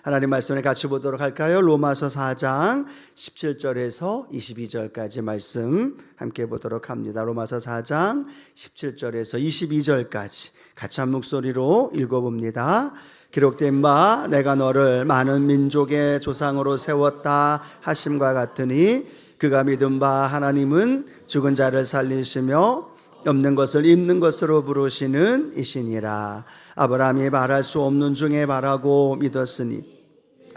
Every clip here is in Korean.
하나님 말씀을 같이 보도록 할까요? 로마서 4장 17절에서 22절까지 말씀 함께 보도록 합니다. 로마서 4장 17절에서 22절까지 같이 한 목소리로 읽어봅니다. 기록된 바 내가 너를 많은 민족의 조상으로 세웠다 하심과 같으니 그가 믿은 바 하나님은 죽은 자를 살리시며 없는 것을 있는 것으로 부르시는 이시니라. 아브라함이 말할 수 없는 중에 말하고 믿었으니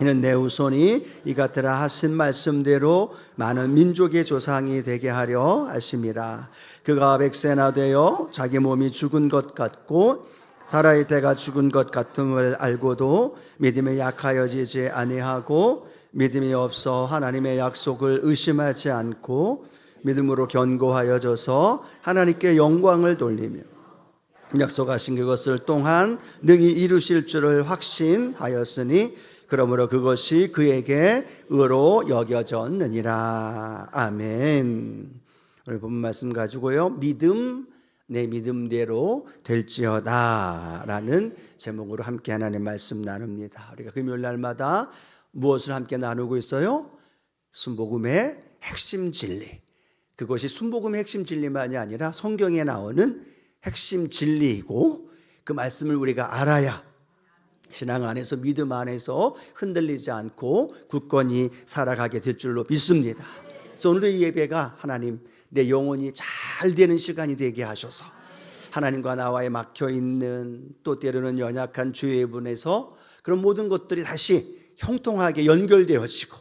이는 내 후손이 이 같으라 하신 말씀대로 많은 민족의 조상이 되게 하려 하심이라. 그가 백세나 되어 자기 몸이 죽은 것 같고 살아있을 때가 죽은 것 같음을 알고도 믿음에 약하여지지 아니하고 믿음이 없어 하나님의 약속을 의심하지 않고 믿음으로 견고하여져서 하나님께 영광을 돌리며 약속하신 그것을 또한 능히 이루실 줄을 확신하였으니 그러므로 그것이 그에게 의로 여겨졌느니라. 아멘. 오늘 본 말씀 가지고요, 믿음 내 믿음대로 될지어다 라는 제목으로 함께 하나님 말씀 나눕니다. 우리가 금요일 날마다 무엇을 함께 나누고 있어요? 순복음의 핵심 진리. 그것이 순복음의 핵심 진리만이 아니라 성경에 나오는 핵심 진리이고 그 말씀을 우리가 알아야 신앙 안에서 믿음 안에서 흔들리지 않고 굳건히 살아가게 될 줄로 믿습니다. 그래서 오늘도 이 예배가 하나님 내 영혼이 잘 되는 시간이 되게 하셔서 하나님과 나와의 막혀있는 또 때로는 연약한 죄의 분에서 그런 모든 것들이 다시 형통하게 연결되어지고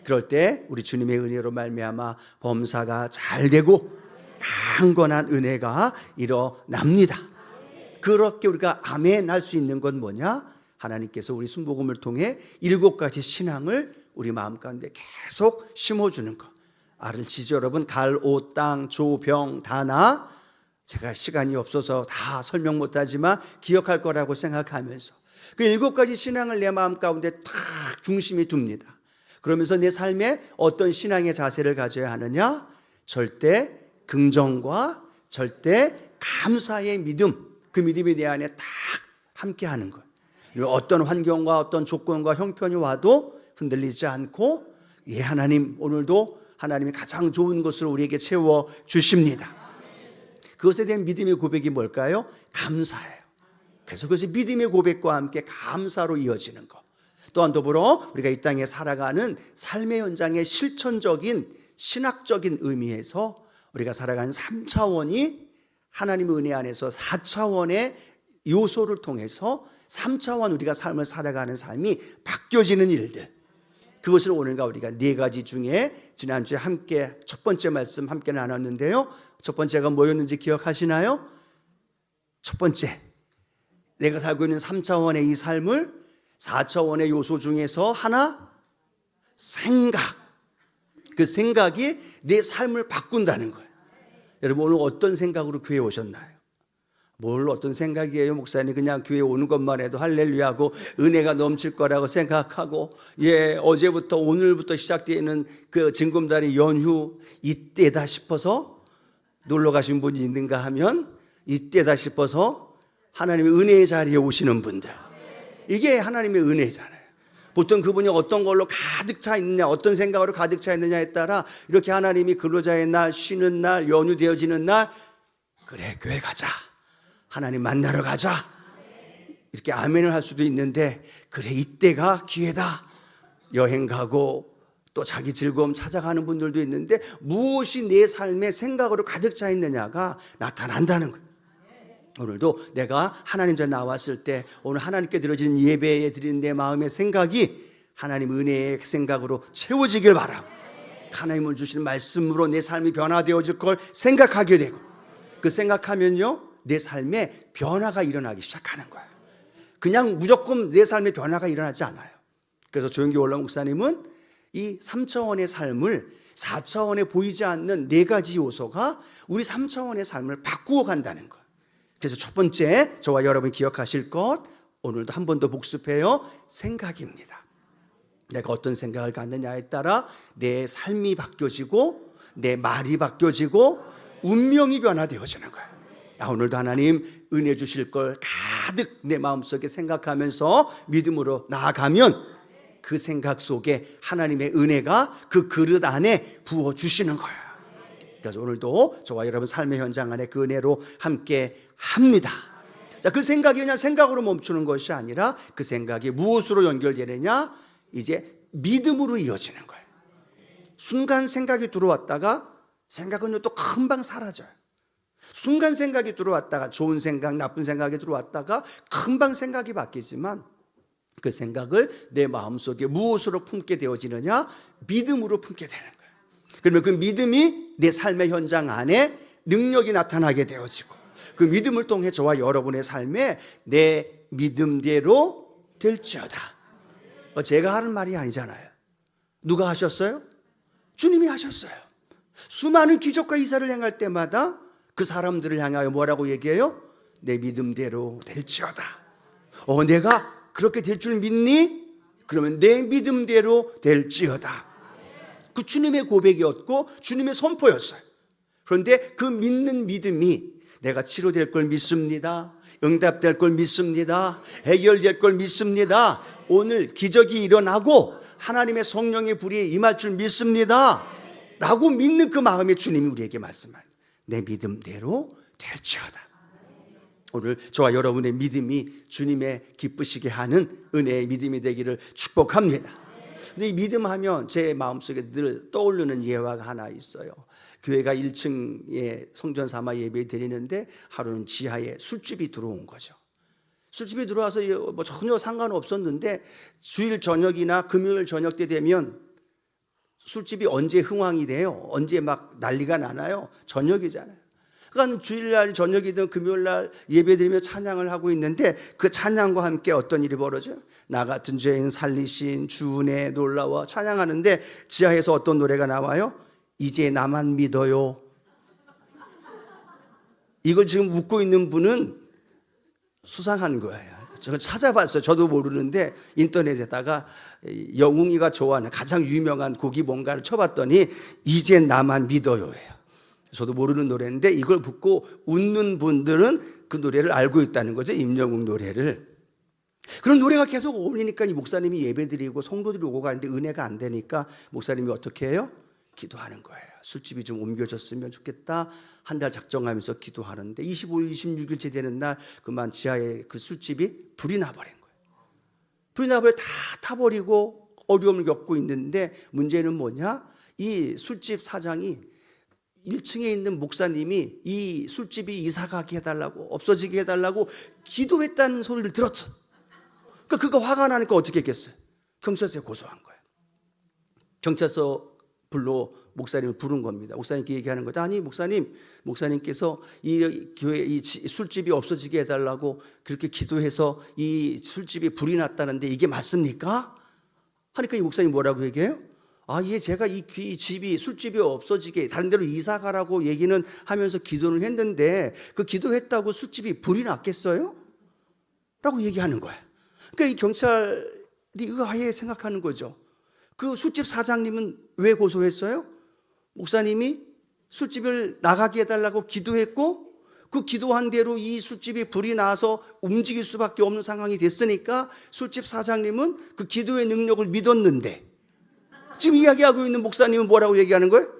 그럴 때 우리 주님의 은혜로 말미암아 범사가 잘 되고 강건한 은혜가 일어납니다. 그렇게 우리가 아멘 할 수 있는 건 뭐냐? 하나님께서 우리 순복음을 통해 7가지 신앙을 우리 마음 가운데 계속 심어주는 것. 아시죠 여러분? 갈, 옷, 땅, 조, 병, 다나. 제가 시간이 없어서 다 설명 못하지만 기억할 거라고 생각하면서 그 7가지 신앙을 내 마음 가운데 탁 중심에 둡니다. 그러면서 내 삶에 어떤 신앙의 자세를 가져야 하느냐? 절대 긍정과 절대 감사의 믿음, 그 믿음이 내 안에 딱 함께 하는 것. 어떤 환경과 어떤 조건과 형편이 와도 흔들리지 않고 예 하나님 오늘도 하나님이 가장 좋은 것을 우리에게 채워 주십니다. 그것에 대한 믿음의 고백이 뭘까요? 감사예요. 그래서 그것이 믿음의 고백과 함께 감사로 이어지는 것. 또한 더불어 우리가 이 땅에 살아가는 삶의 현장의 실천적인 신학적인 의미에서 우리가 살아가는 3차원이 하나님의 은혜 안에서 4차원의 요소를 통해서 3차원 우리가 삶을 살아가는 삶이 바뀌어지는 일들. 그것을 오늘과 우리가 4가지 중에 지난주에 함께 첫 번째 말씀 함께 나눴는데요. 첫 번째가 뭐였는지 기억하시나요? 첫 번째, 내가 살고 있는 3차원의 이 삶을 4차원의 요소 중에서 하나, 생각. 그 생각이 내 삶을 바꾼다는 거예요. 여러분 오늘 어떤 생각으로 교회에 오셨나요? 뭘 어떤 생각이에요? 목사님 그냥 교회 오는 것만 해도 할렐루야하고 은혜가 넘칠 거라고 생각하고 예 어제부터 오늘부터 시작되는 그 징검다리 연휴 이때다 싶어서 놀러 가신 분이 있는가 하면 이때다 싶어서 하나님의 은혜의 자리에 오시는 분들, 이게 하나님의 은혜잖아요. 보통 그분이 어떤 걸로 가득 차 있느냐, 어떤 생각으로 가득 차 있느냐에 따라 이렇게 하나님이 근로자의 날, 쉬는 날, 연휴 되어지는 날, 그래 교회 가자, 하나님 만나러 가자, 이렇게 아멘을 할 수도 있는데 그래 이때가 기회다, 여행 가고 또 자기 즐거움 찾아가는 분들도 있는데 무엇이 내 삶의 생각으로 가득 차 있느냐가 나타난다는 거예요. 오늘도 내가 하나님 전에 나왔을 때 오늘 하나님께 드려지는 예배에 드리는 내 마음의 생각이 하나님 은혜의 생각으로 채워지길 바라고 하나님을 주시는 말씀으로 내 삶이 변화되어질 걸 생각하게 되고 그 생각하면요 내 삶에 변화가 일어나기 시작하는 거예요. 그냥 무조건 내 삶에 변화가 일어나지 않아요. 그래서 조영기 원로 목사님은 이 3차원의 삶을 4차원에 보이지 않는 4가지 요소가 우리 3차원의 삶을 바꾸어 간다는 거예요. 그래서 첫 번째 저와 여러분이 기억하실 것, 오늘도 한 번 더 복습해요. 생각입니다. 내가 어떤 생각을 갖느냐에 따라 내 삶이 바뀌어지고 내 말이 바뀌어지고 운명이 변화되어지는 거예요. 오늘도 하나님 은혜 주실 걸 가득 내 마음속에 생각하면서 믿음으로 나아가면 그 생각 속에 하나님의 은혜가 그 그릇 안에 부어주시는 거예요. 그래서 오늘도 저와 여러분 삶의 현장 안에 그 은혜로 함께 합니다. 자, 그 생각이 그냥 생각으로 멈추는 것이 아니라 그 생각이 무엇으로 연결되느냐? 이제 믿음으로 이어지는 거예요. 순간 생각이 들어왔다가 생각은 또 금방 사라져요. 순간 생각이 들어왔다가 좋은 생각, 나쁜 생각이 들어왔다가 금방 생각이 바뀌지만 그 생각을 내 마음속에 무엇으로 품게 되어지느냐? 믿음으로 품게 되는 거예요. 그러면 그 믿음이 내 삶의 현장 안에 능력이 나타나게 되어지고 그 믿음을 통해 저와 여러분의 삶에 내 믿음대로 될지어다. 제가 하는 말이 아니잖아요. 누가 하셨어요? 주님이 하셨어요. 수많은 기적과 이사를 행할 때마다 그 사람들을 향하여 뭐라고 얘기해요? 내 믿음대로 될지어다. 내가 그렇게 될 줄 믿니? 그러면 내 믿음대로 될지어다. 그 주님의 고백이었고 주님의 선포였어요. 그런데 그 믿는 믿음이 내가 치료될 걸 믿습니다. 응답될 걸 믿습니다. 해결될 걸 믿습니다. 오늘 기적이 일어나고 하나님의 성령의 불이 임할 줄 믿습니다. 라고 믿는 그 마음에 주님이 우리에게 말씀하는 내 믿음대로 될지어다. 오늘 저와 여러분의 믿음이 주님의 기쁘시게 하는 은혜의 믿음이 되기를 축복합니다. 근데 이 믿음하면 제 마음속에 늘 떠오르는 예화가 하나 있어요. 교회가 1층에 성전 삼아 예배 드리는데 하루는 지하에 술집이 들어온 거죠. 술집이 들어와서 뭐 전혀 상관없었는데 주일 저녁이나 금요일 저녁 때 되면 술집이 언제 흥황이 돼요? 언제 막 난리가 나나요? 저녁이잖아요. 그러니까 주일날 저녁이든 금요일날 예배드리며 찬양을 하고 있는데 그 찬양과 함께 어떤 일이 벌어져요? 나 같은 죄인 살리신 주 은혜 놀라워 찬양하는데 지하에서 어떤 노래가 나와요? 이제 나만 믿어요. 이걸 지금 묻고 있는 분은 수상한 거예요. 제가 찾아봤어요. 저도 모르는데 인터넷에다가 영웅이가 좋아하는 가장 유명한 곡이 뭔가를 쳐봤더니 이제 나만 믿어요예요. 저도 모르는 노래인데 이걸 듣고 웃는 분들은 그 노래를 알고 있다는 거죠. 임영웅 노래를. 그런 노래가 계속 어울리니까 이 목사님이 예배드리고 성도들이 오고 가는데 은혜가 안 되니까 목사님이 어떻게 해요? 기도하는 거예요. 술집이 좀 옮겨졌으면 좋겠다. 한 달 작정하면서 기도하는데 25일, 26일째 되는 날 그만 지하에 그 술집이 불이 나버린 거예요. 불이 나버려 다 타버리고 어려움을 겪고 있는데 문제는 뭐냐? 이 술집 사장이 1층에 있는 목사님이 이 술집이 이사가게 해달라고 없어지게 해달라고 기도했다는 소리를 들었어. 그러니까 그거 화가 나니까 어떻게 했겠어요? 경찰서에 고소한 거예요. 경찰서 불러 목사님을 부른 겁니다. 목사님께 얘기하는 거죠. 아니 목사님께서 이 교회 이 술집이 없어지게 해달라고 그렇게 기도해서 이 술집이 불이 났다는데 이게 맞습니까? 하니까 이 목사님 뭐라고 얘기해요? 제가 이 집이 술집이 없어지게 다른 데로 이사 가라고 얘기는 하면서 기도를 했는데 그 기도했다고 술집이 불이 났겠어요? 라고 얘기하는 거예요. 그러니까 이 경찰이 의아해 생각하는 거죠. 그 술집 사장님은 왜 고소했어요? 목사님이 술집을 나가게 해달라고 기도했고 그 기도한 대로 이 술집이 불이 나서 움직일 수밖에 없는 상황이 됐으니까 술집 사장님은 그 기도의 능력을 믿었는데 지금 이야기하고 있는 목사님은 뭐라고 얘기하는 거예요?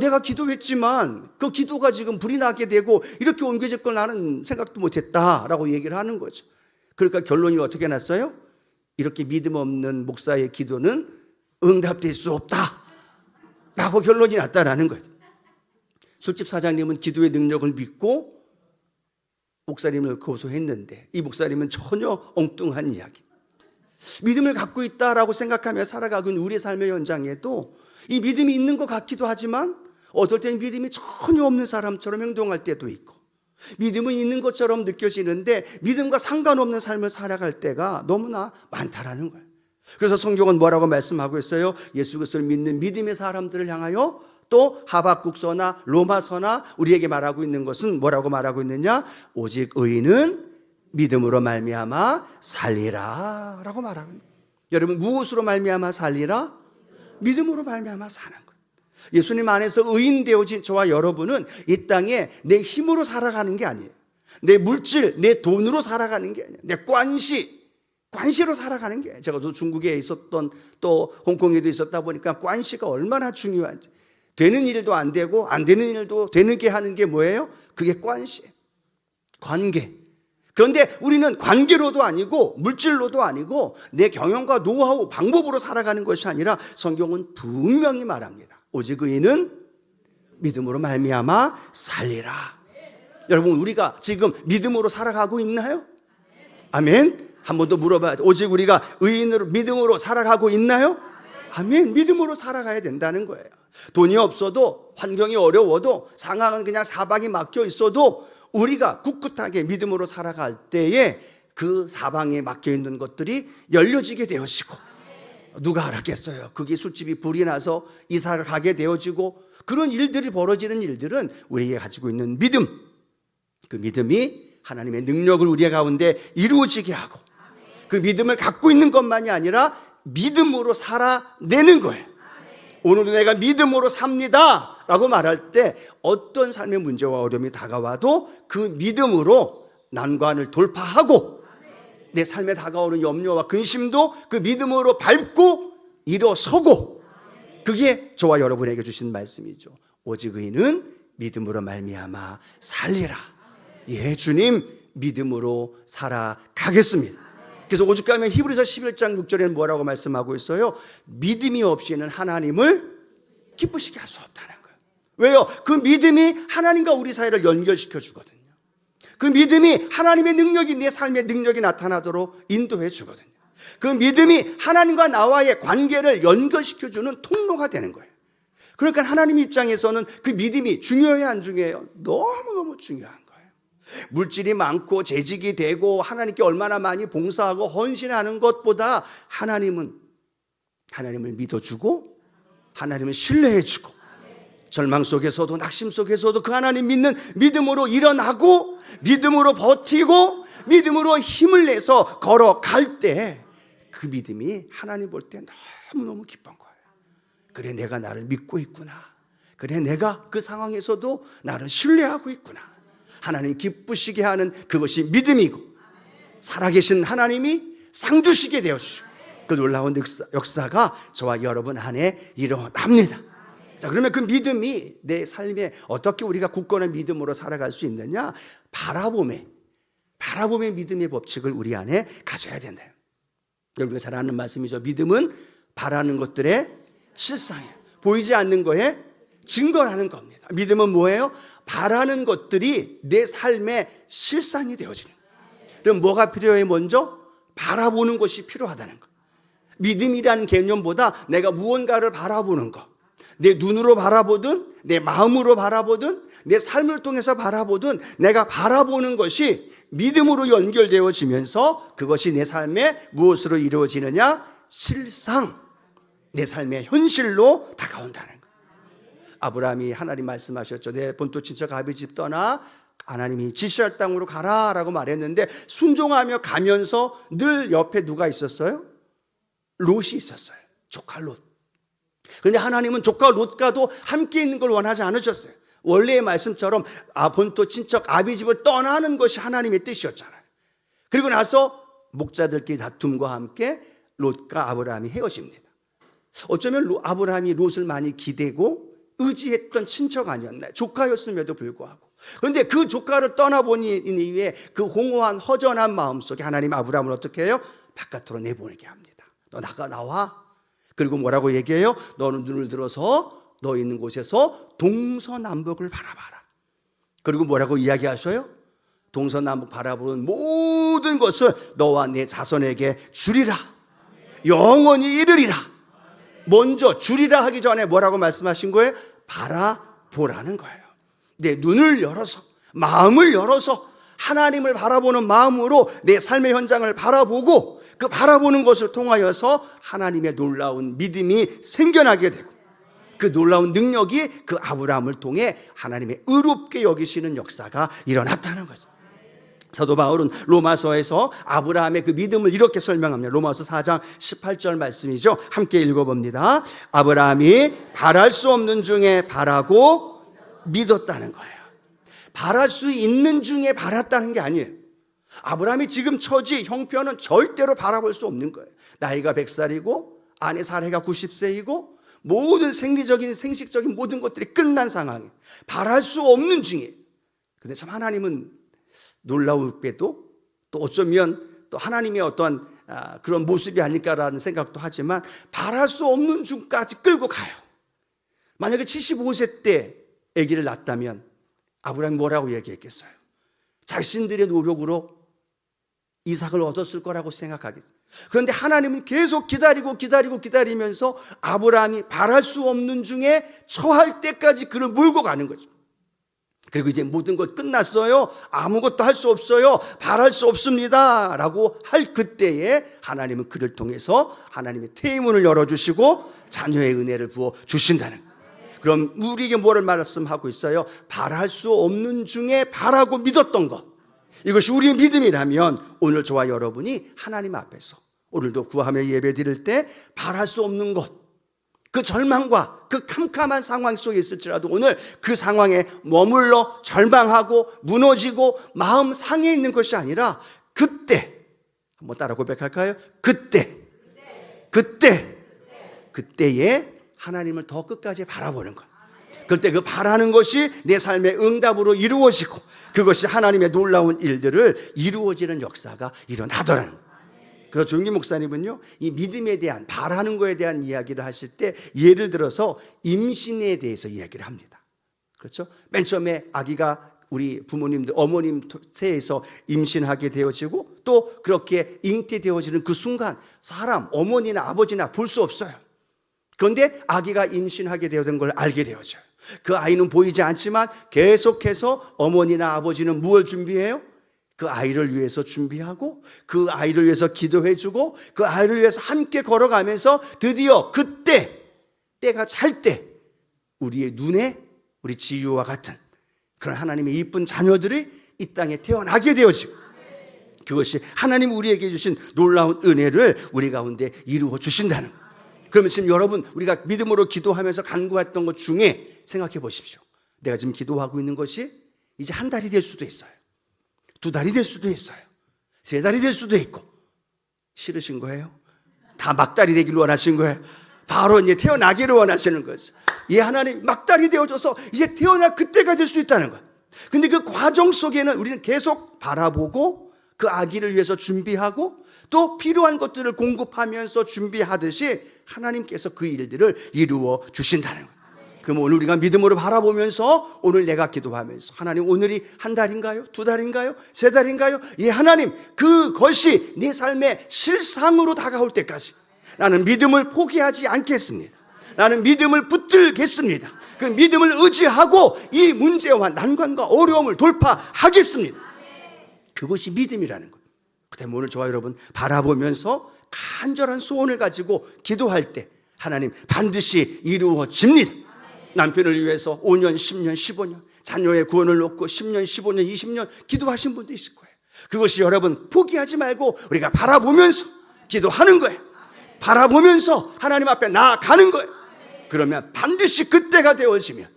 내가 기도했지만 그 기도가 지금 불이 나게 되고 이렇게 옮겨질 걸 나는 생각도 못했다라고 얘기를 하는 거죠. 그러니까 결론이 어떻게 났어요? 이렇게 믿음 없는 목사의 기도는 응답될 수 없다라고 결론이 났다라는 거죠. 술집 사장님은 기도의 능력을 믿고 목사님을 고소했는데 이 목사님은 전혀 엉뚱한 이야기. 믿음을 갖고 있다라고 생각하며 살아가고 있는 우리의 삶의 현장에도 이 믿음이 있는 것 같기도 하지만 어떨 때는 믿음이 전혀 없는 사람처럼 행동할 때도 있고 믿음은 있는 것처럼 느껴지는데 믿음과 상관없는 삶을 살아갈 때가 너무나 많다라는 거예요. 그래서 성경은 뭐라고 말씀하고 있어요? 예수 그리스도를 믿는 믿음의 사람들을 향하여 또 하박국서나 로마서나 우리에게 말하고 있는 것은 뭐라고 말하고 있느냐? 오직 의인은 믿음으로 말미암아 살리라 라고 말하고 있는 거예요. 여러분 무엇으로 말미암아 살리라? 믿음으로 말미암아 사는 거예요. 예수님 안에서 의인 되어진 저와 여러분은 이 땅에 내 힘으로 살아가는 게 아니에요. 내 물질, 내 돈으로 살아가는 게 아니에요. 내 관시, 관시로 살아가는 게, 제가 또 중국에 있었던 또 홍콩에도 있었다 보니까 관시가 얼마나 중요한지, 되는 일도 안 되고 안 되는 일도 되게 하는 게 뭐예요? 그게 관시, 관계. 그런데 우리는 관계로도 아니고 물질로도 아니고 내 경영과 노하우, 방법으로 살아가는 것이 아니라 성경은 분명히 말합니다. 오직 의인은 믿음으로 말미암아 살리라. 여러분, 우리가 지금 믿음으로 살아가고 있나요? 아멘. 한 번 더 물어봐야 돼. 오직 우리가 의인으로 믿음으로 살아가고 있나요? 아멘. 믿음으로 살아가야 된다는 거예요. 돈이 없어도, 환경이 어려워도, 상황은 그냥 사방이 막혀 있어도 우리가 꿋꿋하게 믿음으로 살아갈 때에 그 사방에 막혀 있는 것들이 열려지게 되어지고, 누가 알았겠어요? 그게 술집이 불이 나서 이사를 가게 되어지고, 그런 일들이 벌어지는 일들은 우리가 가지고 있는 믿음, 그 믿음이 하나님의 능력을 우리 가운데 이루어지게 하고, 그 믿음을 갖고 있는 것만이 아니라 믿음으로 살아내는 거예요. 오늘도 내가 믿음으로 삽니다 라고 말할 때 어떤 삶의 문제와 어려움이 다가와도 그 믿음으로 난관을 돌파하고, 내 삶에 다가오는 염려와 근심도 그 믿음으로 밟고 일어서고, 그게 저와 여러분에게 주신 말씀이죠. 오직 의인은 믿음으로 말미암아 살리라. 예, 주님, 믿음으로 살아가겠습니다. 그래서 오죽하면 히브리서 11장 6절에는 뭐라고 말씀하고 있어요? 믿음이 없이는 하나님을 기쁘시게 할 수 없다는 거예요. 왜요? 그 믿음이 하나님과 우리 사이를 연결시켜 주거든요. 그 믿음이 하나님의 능력이 내 삶의 능력이 나타나도록 인도해 주거든요. 그 믿음이 하나님과 나와의 관계를 연결시켜 주는 통로가 되는 거예요. 그러니까 하나님 입장에서는 그 믿음이 중요해요, 안 중요해요? 너무너무 중요한 거예요. 물질이 많고 재직이 되고 하나님께 얼마나 많이 봉사하고 헌신하는 것보다 하나님을 믿어주고, 하나님을 신뢰해주고, 절망 속에서도 낙심 속에서도 그 하나님 믿는 믿음으로 일어나고, 믿음으로 버티고, 믿음으로 힘을 내서 걸어갈 때 그 믿음이 하나님 볼 때 너무너무 기쁜 거예요. 그래, 내가 나를 믿고 있구나. 그래, 내가 그 상황에서도 나를 신뢰하고 있구나. 하나님 기쁘시게 하는 그것이 믿음이고, 살아계신 하나님이 상 주시게 되어주시고, 그 놀라운 역사가 저와 여러분 안에 일어납니다. 자, 그러면 그 믿음이 내 삶에 어떻게 우리가 굳건한 믿음으로 살아갈 수 있느냐? 바라봄의 믿음의 법칙을 우리 안에 가져야 된다. 우리가 잘 아는 말씀이죠. 믿음은 바라는 것들의 실상이에요. 보이지 않는 거에 증거라는 겁니다. 믿음은 뭐예요? 바라는 것들이 내 삶의 실상이 되어지는 거예요. 그럼 뭐가 필요해? 먼저 바라보는 것이 필요하다는 거예요. 믿음이라는 개념보다 내가 무언가를 바라보는 것, 내 눈으로 바라보든 내 마음으로 바라보든 내 삶을 통해서 바라보든 내가 바라보는 것이 믿음으로 연결되어지면서 그것이 내 삶에 무엇으로 이루어지느냐? 실상, 내 삶의 현실로 다가온다는 거예요. 아브라함이 하나님 말씀하셨죠. 내 본토 친척 아비 집 떠나 하나님이 지시할 땅으로 가라라고 말했는데, 순종하며 가면서 늘 옆에 누가 있었어요? 롯이 있었어요. 조카 롯. 그런데 하나님은 조카 롯과도 함께 있는 걸 원하지 않으셨어요. 원래의 말씀처럼 본토 친척 아비 집을 떠나는 것이 하나님의 뜻이었잖아요. 그리고 나서 목자들끼리 다툼과 함께 롯과 아브라함이 헤어집니다. 어쩌면 아브라함이 롯을 많이 기대고 의지했던 친척 아니었나요? 조카였음에도 불구하고. 그런데 그 조카를 떠나보니 이후에 그 공허한 허전한 마음속에 하나님 아브라함을 어떻게 해요? 바깥으로 내보내게 합니다. 너 나와. 그리고 뭐라고 얘기해요? 너는 눈을 들어서 너 있는 곳에서 동서남북을 바라봐라. 그리고 뭐라고 이야기하셔요? 동서남북 바라보는 모든 것을 너와 내 자손에게 주리라. 영원히 이르리라. 먼저 주리라 하기 전에 뭐라고 말씀하신 거예요? 바라보라는 거예요. 내 눈을 열어서, 마음을 열어서 하나님을 바라보는 마음으로 내 삶의 현장을 바라보고, 그 바라보는 것을 통하여서 하나님의 놀라운 믿음이 생겨나게 되고, 그 놀라운 능력이 그 아브라함을 통해 하나님의 의롭게 여기시는 역사가 일어났다는 거죠. 사도 바울은 로마서에서 아브라함의 그 믿음을 이렇게 설명합니다. 로마서 4장 18절 말씀이죠. 함께 읽어봅니다. 아브라함이 바랄 수 없는 중에 바라고 믿었다는 거예요. 바랄 수 있는 중에 바랐다는 게 아니에요. 아브라함이 지금 처지, 형편은 절대로 바라볼 수 없는 거예요. 나이가 100살이고 아내 사례가 90세이고 모든 생리적인 생식적인 모든 것들이 끝난 상황에 바랄 수 없는 중에, 근데 참 하나님은 놀라울게도 또 어쩌면 또 하나님의 어떠한 그런 모습이 아닐까라는 생각도 하지만 바랄 수 없는 중까지 끌고 가요. 만약에 75세 때 아기를 낳았다면 아브라함이 뭐라고 얘기했겠어요? 자신들의 노력으로 이삭을 얻었을 거라고 생각하겠어요. 그런데 하나님은 계속 기다리면서 아브라함이 바랄 수 없는 중에 처할 때까지 그를 몰고 가는 거죠. 그리고 이제 모든 것 끝났어요. 아무것도 할 수 없어요. 바랄 수 없습니다. 라고 할 그때에 하나님은 그를 통해서 하나님의 태의문을 열어주시고 자녀의 은혜를 부어 주신다는 거예요. 그럼 우리에게 뭐를 말씀하고 있어요? 바랄 수 없는 중에 바라고 믿었던 것, 이것이 우리의 믿음이라면 오늘 저와 여러분이 하나님 앞에서 오늘도 구하며 예배 드릴 때 바랄 수 없는 것, 그 절망과 그 캄캄한 상황 속에 있을지라도 오늘 그 상황에 머물러 절망하고 무너지고 마음 상해 있는 것이 아니라 그때, 한번 따라 고백할까요? 그때에 하나님을 더 끝까지 바라보는 것. 그때 그 바라는 것이 내 삶의 응답으로 이루어지고 그것이 하나님의 놀라운 일들을 이루어지는 역사가 일어나더라는 거예요. 그래서 조용기 목사님은요, 이 믿음에 대한, 바라는 거에 대한 이야기를 하실 때 예를 들어서 임신에 대해서 이야기를 합니다. 그렇죠? 맨 처음에 아기가 우리 부모님들, 어머님 태에서 임신하게 되어지고 또 그렇게 잉태되어지는 그 순간 사람, 어머니나 아버지나 볼 수 없어요. 그런데 아기가 임신하게 되어진 걸 알게 되어져요. 그 아이는 보이지 않지만 계속해서 어머니나 아버지는 무엇을 준비해요? 그 아이를 위해서 준비하고 그 아이를 위해서 기도해주고 그 아이를 위해서 함께 걸어가면서 드디어 그때, 때가 찰 때 우리의 눈에 우리 지유와 같은 그런 하나님의 이쁜 자녀들이 이 땅에 태어나게 되어지고 그것이 하나님 우리에게 주신 놀라운 은혜를 우리 가운데 이루어 주신다는 거예요. 그러면 지금 여러분, 우리가 믿음으로 기도하면서 간구했던 것 중에 생각해 보십시오. 내가 지금 기도하고 있는 것이 이제 한 달이 될 수도 있어요. 2달이 될 수도 있어요. 3달이 될 수도 있고. 싫으신 거예요? 다 막달이 되길 원하신 거예요? 바로 이제 태어나기를 원하시는 거죠. 예, 하나님 막달이 되어져서 이제 태어날 그때가 될 수 있다는 거예요. 근데 그 과정 속에는 우리는 계속 바라보고 그 아기를 위해서 준비하고 또 필요한 것들을 공급하면서 준비하듯이 하나님께서 그 일들을 이루어 주신다는 거예요. 그럼 오늘 우리가 믿음으로 바라보면서 오늘 내가 기도하면서 하나님, 오늘이 1달인가요? 2달인가요? 3달인가요? 예, 하나님, 그것이 내 삶의 실상으로 다가올 때까지 나는 믿음을 포기하지 않겠습니다. 나는 믿음을 붙들겠습니다. 그 믿음을 의지하고 이 문제와 난관과 어려움을 돌파하겠습니다. 그것이 믿음이라는 거예요. 그 때문에 오늘 저와 여러분 바라보면서 간절한 소원을 가지고 기도할 때 하나님 반드시 이루어집니다. 남편을 위해서 5년, 10년, 15년 자녀의 구원을 놓고 10년, 15년, 20년 기도하신 분도 있을 거예요. 그것이 여러분 포기하지 말고 우리가 바라보면서 기도하는 거예요. 바라보면서 하나님 앞에 나아가는 거예요. 그러면 반드시 그때가 되어지면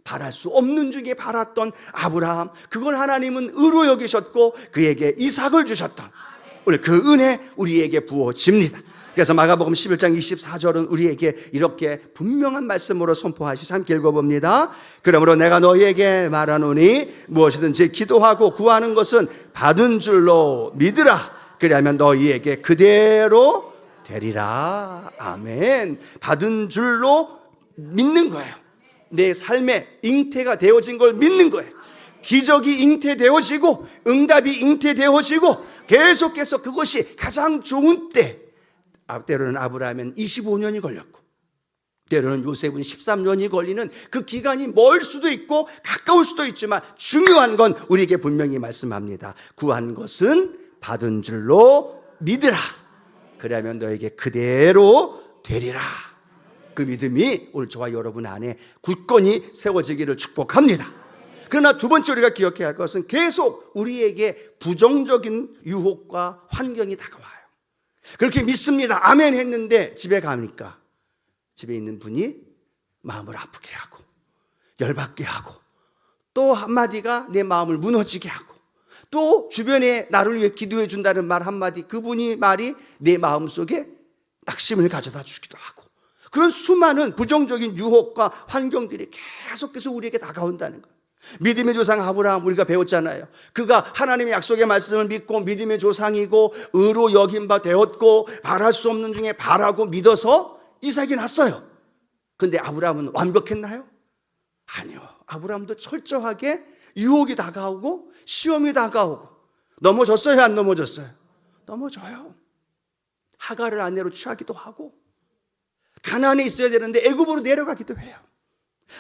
바랄 수 없는 중에 바랐던 아브라함, 그걸 하나님은 의로 여기셨고 그에게 이삭을 주셨던 오늘 그 은혜 우리에게 부어집니다. 그래서 마가복음 11장 24절은 우리에게 이렇게 분명한 말씀으로 선포하시죠. 함께 읽어봅니다. 그러므로 내가 너희에게 말하노니 무엇이든지 기도하고 구하는 것은 받은 줄로 믿으라. 그리하면 너희에게 그대로 되리라. 아멘. 받은 줄로 믿는 거예요. 내 삶에 잉태가 되어진 걸 믿는 거예요. 기적이 잉태되어지고 응답이 잉태되어지고 계속해서 그것이 가장 좋은 때, 때로는 아브라함은 25년이 걸렸고 때로는 요셉은 13년이 걸리는 그 기간이 멀 수도 있고 가까울 수도 있지만 중요한 건 우리에게 분명히 말씀합니다. 구한 것은 받은 줄로 믿으라. 그러면 너에게 그대로 되리라. 그 믿음이 오늘 저와 여러분 안에 굳건히 세워지기를 축복합니다. 그러나 두 번째 우리가 기억해야 할 것은 계속 우리에게 부정적인 유혹과 환경이 다가와요. 그렇게 믿습니다. 아멘 했는데 집에 가니까 집에 있는 분이 마음을 아프게 하고 열받게 하고 또 한마디가 내 마음을 무너지게 하고 또 주변에 나를 위해 기도해 준다는 말 한마디, 그분이 말이 내 마음속에 낙심을 가져다 주기도 하고, 그런 수많은 부정적인 유혹과 환경들이 계속해서 우리에게 다가온다는 거예요. 믿음의 조상 아브라함 우리가 배웠잖아요. 그가 하나님의 약속의 말씀을 믿고 믿음의 조상이고 의로 여긴 바 되었고 바랄 수 없는 중에 바라고 믿어서 이삭이 났어요. 근데 아브라함은 완벽했나요? 아니요. 아브라함도 철저하게 유혹이 다가오고 시험이 다가오고 넘어졌어요, 안 넘어졌어요? 넘어져요. 하갈을 아내로 취하기도 하고 가나안에 있어야 되는데 애굽으로 내려가기도 해요.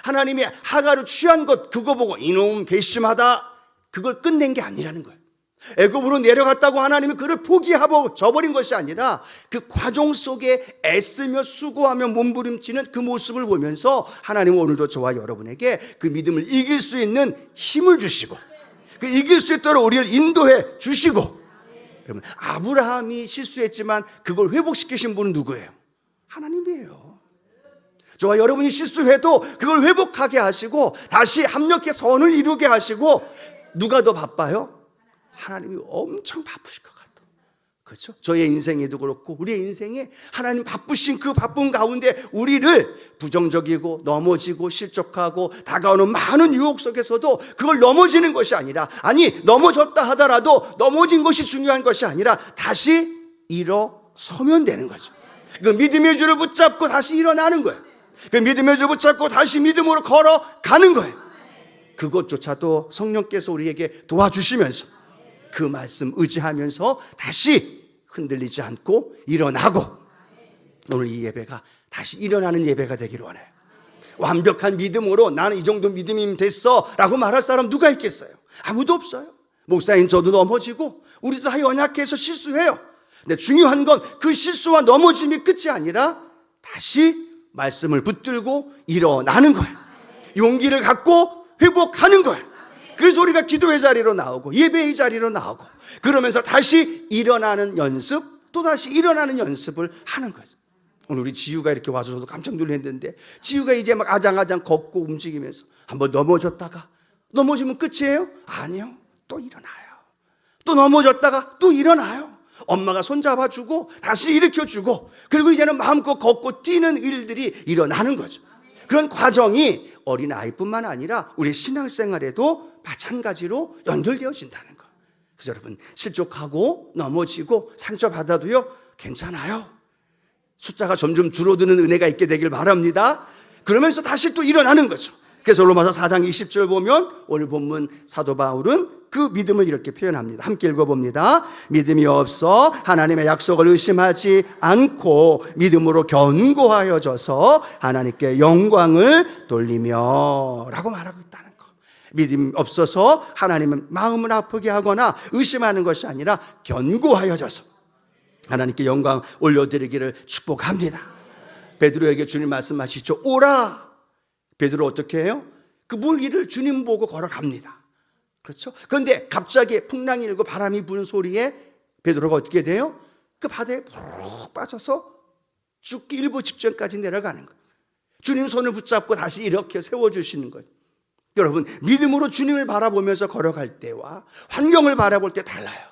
하나님이 하갈을 취한 것 그거 보고 이놈 괘씸하다, 그걸 끝낸 게 아니라는 거예요. 애굽으로 내려갔다고 하나님이 그를 포기하고 저버린 것이 아니라 그 과정 속에 애쓰며 수고하며 몸부림치는 그 모습을 보면서 하나님은 오늘도 저와 여러분에게 그 믿음을 이길 수 있는 힘을 주시고 그 이길 수 있도록 우리를 인도해 주시고. 여러분, 아브라함이 실수했지만 그걸 회복시키신 분은 누구예요? 하나님이에요. 저와 여러분이 실수해도 그걸 회복하게 하시고 다시 합력해 선을 이루게 하시고. 누가 더 바빠요? 하나님이 엄청 바쁘실 것 같아요. 그렇죠? 저의 인생에도 그렇고 우리의 인생에 하나님 바쁘신 그 바쁜 가운데 우리를 부정적이고 넘어지고 실족하고 다가오는 많은 유혹 속에서도 그걸 넘어지는 것이 아니라, 아니 넘어졌다 하더라도 넘어진 것이 중요한 것이 아니라 다시 일어서면 되는 거죠. 그 믿음의 줄을 붙잡고 다시 일어나는 거예요. 그 믿음의 줄을 붙잡고 다시 믿음으로 걸어가는 거예요. 그것조차도 성령께서 우리에게 도와주시면서 그 말씀 의지하면서 다시 흔들리지 않고 일어나고, 오늘 이 예배가 다시 일어나는 예배가 되기를 원해요. 완벽한 믿음으로 나는 이 정도 믿음이면 됐어 라고 말할 사람 누가 있겠어요? 아무도 없어요. 목사님 저도 넘어지고 우리도 다 연약해서 실수해요. 근데 중요한 건 그 실수와 넘어짐이 끝이 아니라 다시 말씀을 붙들고 일어나는 거예요. 용기를 갖고 회복하는 거예요. 그래서 우리가 기도의 자리로 나오고 예배의 자리로 나오고 그러면서 다시 일어나는 연습, 또다시 일어나는 연습을 하는 거죠. 오늘 우리 지유가 이렇게 와서 저도 깜짝 놀랐는데, 지유가 이제 막 아장아장 걷고 움직이면서 한번 넘어졌다가, 넘어지면 끝이에요? 아니요. 또 일어나요. 또 넘어졌다가 또 일어나요. 엄마가 손잡아주고 다시 일으켜주고, 그리고 이제는 마음껏 걷고 뛰는 일들이 일어나는 거죠. 그런 과정이 어린아이뿐만 아니라 우리 신앙생활에도 마찬가지로 연결되어진다는 거. 그래서 여러분, 실족하고 넘어지고 상처받아도요 괜찮아요. 숫자가 점점 줄어드는 은혜가 있게 되길 바랍니다. 그러면서 다시 또 일어나는 거죠. 그래서 로마서 4장 20절 보면 오늘 본문 사도 바울은 그 믿음을 이렇게 표현합니다. 함께 읽어봅니다. 믿음이 없어 하나님의 약속을 의심하지 않고 믿음으로 견고하여져서 하나님께 영광을 돌리며 라고 말하고 있다는 거. 믿음이 없어서 하나님의 마음을 아프게 하거나 의심하는 것이 아니라 견고하여져서 하나님께 영광 올려드리기를 축복합니다. 베드로에게 주님 말씀하시죠. 오라. 베드로 어떻게 해요? 그 물 위를 주님 보고 걸어갑니다. 그렇죠? 그런데 갑자기 풍랑이 일고 바람이 부는 소리에 베드로가 어떻게 돼요? 그 바다에 푹 빠져서 죽기 일보 직전까지 내려가는 거예요. 주님 손을 붙잡고 다시 이렇게 세워주시는 거예요. 여러분, 믿음으로 주님을 바라보면서 걸어갈 때와 환경을 바라볼 때 달라요.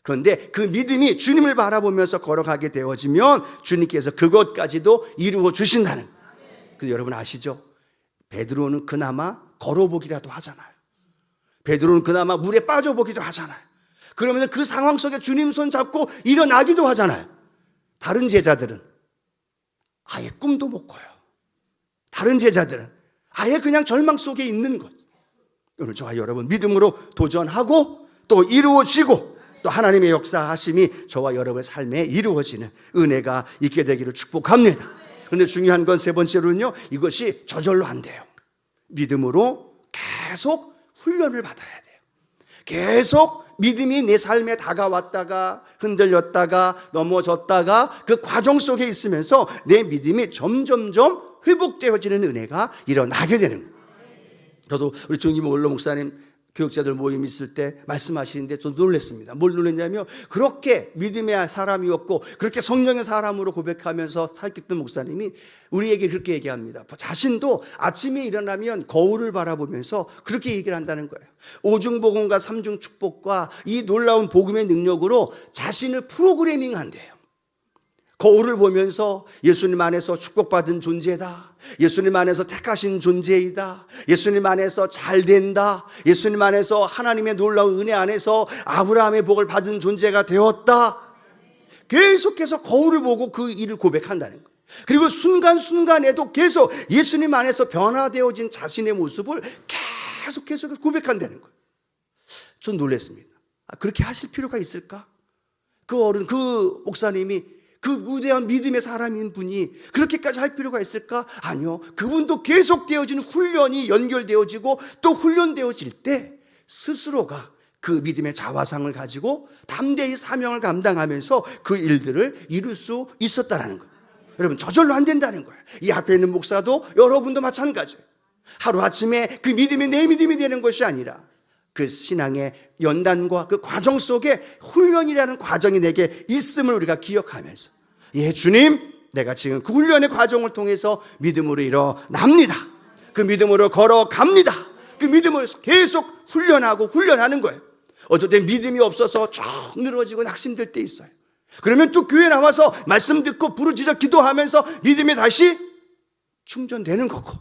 그런데 그 믿음이 주님을 바라보면서 걸어가게 되어지면 주님께서 그것까지도 이루어 주신다는 거예요. 근데 여러분 아시죠? 베드로는 그나마 걸어보기라도 하잖아요. 베드로는 그나마 물에 빠져보기도 하잖아요. 그러면서 그 상황 속에 주님 손 잡고 일어나기도 하잖아요. 다른 제자들은 아예 꿈도 못 꿔요. 다른 제자들은 아예 그냥 절망 속에 있는 것. 오늘 저와 여러분 믿음으로 도전하고 또 이루어지고 또 하나님의 역사하심이 저와 여러분의 삶에 이루어지는 은혜가 있게 되기를 축복합니다. 그런데 중요한 건 세 번째로는요, 이것이 저절로 안 돼요. 믿음으로 계속 훈련을 받아야 돼요. 계속 믿음이 내 삶에 다가왔다가 흔들렸다가 넘어졌다가 그 과정 속에 있으면서 내 믿음이 점점점 회복되어지는 은혜가 일어나게 되는 거예요. 저도 우리 정기모 원로 목사님 교육자들 모임 있을 때 말씀하시는데 저 놀랐습니다. 뭘 놀랐냐면 그렇게 믿음의 사람이었고 그렇게 성령의 사람으로 고백하면서 살겠던 목사님이 우리에게 그렇게 얘기합니다. 자신도 아침에 일어나면 거울을 바라보면서 그렇게 얘기를 한다는 거예요. 오중복음과 삼중축복과 이 놀라운 복음의 능력으로 자신을 프로그래밍 한대요. 거울을 보면서 예수님 안에서 축복받은 존재다. 예수님 안에서 택하신 존재이다. 예수님 안에서 잘 된다. 예수님 안에서 하나님의 놀라운 은혜 안에서 아브라함의 복을 받은 존재가 되었다. 계속해서 거울을 보고 그 일을 고백한다는 거예요. 그리고 순간순간에도 계속 예수님 안에서 변화되어진 자신의 모습을 계속해서 고백한다는 거예요. 전 놀랐습니다. 그렇게 하실 필요가 있을까? 그 목사님이 그 무대한 믿음의 사람인 분이 그렇게까지 할 필요가 있을까? 아니요. 그분도 계속되어지는 훈련이 연결되어지고 또 훈련되어질 때 스스로가 그 믿음의 자화상을 가지고 담대히 사명을 감당하면서 그 일들을 이룰 수 있었다는 거예요. 여러분, 저절로 안 된다는 거예요. 이 앞에 있는 목사도 여러분도 마찬가지예요. 하루아침에 그 믿음이 내 믿음이 되는 것이 아니라 그 신앙의 연단과 그 과정 속에 훈련이라는 과정이 내게 있음을 우리가 기억하면서, 예, 주님, 내가 지금 그 훈련의 과정을 통해서 믿음으로 일어납니다. 그 믿음으로 걸어갑니다. 그 믿음으로 계속 훈련하는 거예요. 어떨 때 믿음이 없어서 쭉 늘어지고 낙심될 때 있어요. 그러면 또 교회 나와서 말씀 듣고 부르짖어 기도하면서 믿음이 다시 충전되는 거고,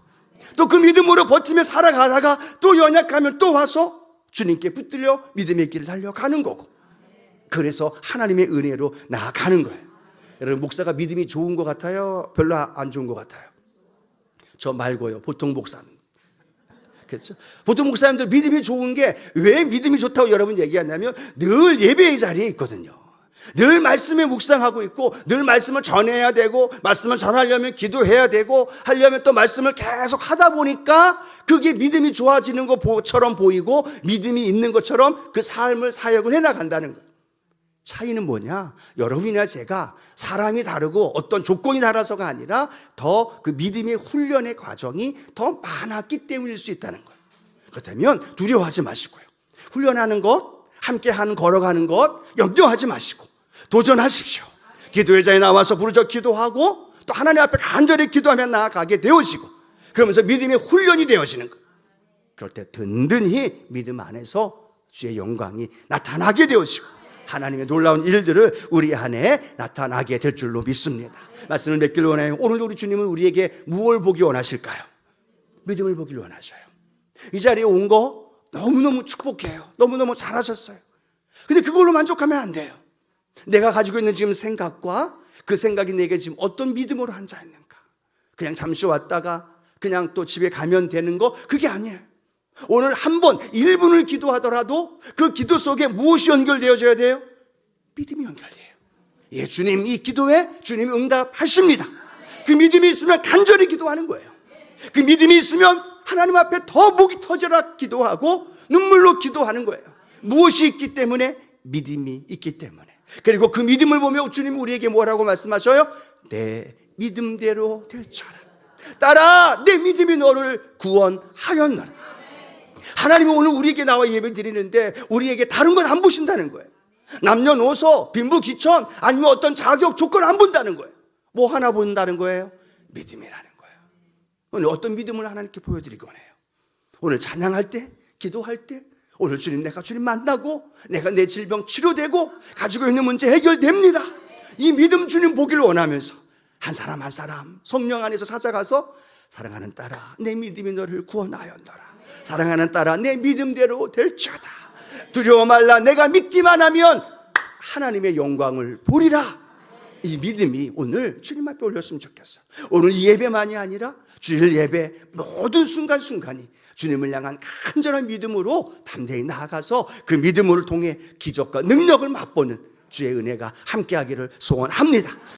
또 그 믿음으로 버티며 살아가다가 또 연약하면 또 와서 주님께 붙들려 믿음의 길을 달려가는 거고, 그래서 하나님의 은혜로 나아가는 거예요. 여러분, 목사가 믿음이 좋은 것 같아요? 별로 안 좋은 것 같아요? 저 말고요. 보통 목사는. 그렇죠? 보통 목사님들 믿음이 좋은 게 왜 믿음이 좋다고 여러분 얘기하냐면 늘 예배의 자리에 있거든요. 늘 말씀에 묵상하고 있고 늘 말씀을 전해야 되고 말씀을 전하려면 기도해야 되고 하려면 또 말씀을 계속 하다 보니까 그게 믿음이 좋아지는 것처럼 보이고 믿음이 있는 것처럼 그 삶을 사역을 해나간다는 거예요. 차이는 뭐냐? 여러분이나 제가 사람이 다르고 어떤 조건이 달라서가 아니라 더 그 믿음의 훈련의 과정이 더 많았기 때문일 수 있다는 거예요. 그렇다면 두려워하지 마시고요. 훈련하는 것, 함께하는 걸어가는 것 염려하지 마시고 도전하십시오. 기도의 자리에 나와서 부르짖어 기도하고 또 하나님 앞에 간절히 기도하며 나아가게 되어지고, 그러면서 믿음의 훈련이 되어지는 거예요. 그럴 때 든든히 믿음 안에서 주의 영광이 나타나게 되어지고 하나님의 놀라운 일들을 우리 안에 나타나게 될 줄로 믿습니다. 말씀을 맺기를 원해요. 오늘도 우리 주님은 우리에게 무엇을 보기 원하실까요? 믿음을 보기를 원하셔요. 이 자리에 온 거 너무너무 축복해요. 너무너무 잘하셨어요. 근데 그걸로 만족하면 안 돼요. 내가 가지고 있는 지금 생각과 그 생각이 내게 지금 어떤 믿음으로 앉아있는가, 그냥 잠시 왔다가 그냥 또 집에 가면 되는 거, 그게 아니에요. 오늘 한 번 1분을 기도하더라도 그 기도 속에 무엇이 연결되어져야 돼요? 믿음이 연결돼요. 예, 주님, 이 기도에 주님이 응답하십니다. 그 믿음이 있으면 간절히 기도하는 거예요. 그 믿음이 있으면 하나님 앞에 더 목이 터져라 기도하고 눈물로 기도하는 거예요. 무엇이 있기 때문에? 믿음이 있기 때문에. 그리고 그 믿음을 보며 주님 우리에게 뭐라고 말씀하셔요? 내 믿음대로 될지어다. 딸아, 내 믿음이 너를 구원하였노라. 하나님이 오늘 우리에게 나와 예배 드리는데 우리에게 다른 건 안 보신다는 거예요. 남녀노소, 빈부 귀천, 아니면 어떤 자격 조건 안 본다는 거예요. 뭐 하나 본다는 거예요? 믿음이라는 거예요. 오늘 어떤 믿음을 하나님께 보여드리기 원해요? 오늘 찬양할 때, 기도할 때, 오늘 주님, 내가 주님 만나고 내가 내 질병 치료되고 가지고 있는 문제 해결됩니다. 이 믿음 주님 보기를 원하면서 한 사람 한 사람 성령 안에서 찾아가서, 사랑하는 딸아, 내 믿음이 너를 구원하였노라. 사랑하는 딸아, 내 믿음대로 될지어다. 두려워 말라. 내가 믿기만 하면 하나님의 영광을 보리라. 이 믿음이 오늘 주님 앞에 올렸으면 좋겠어요. 오늘 이 예배만이 아니라 주일 예배 모든 순간순간이 주님을 향한 간절한 믿음으로 담대히 나아가서 그 믿음을 통해 기적과 능력을 맛보는 주의 은혜가 함께하기를 소원합니다.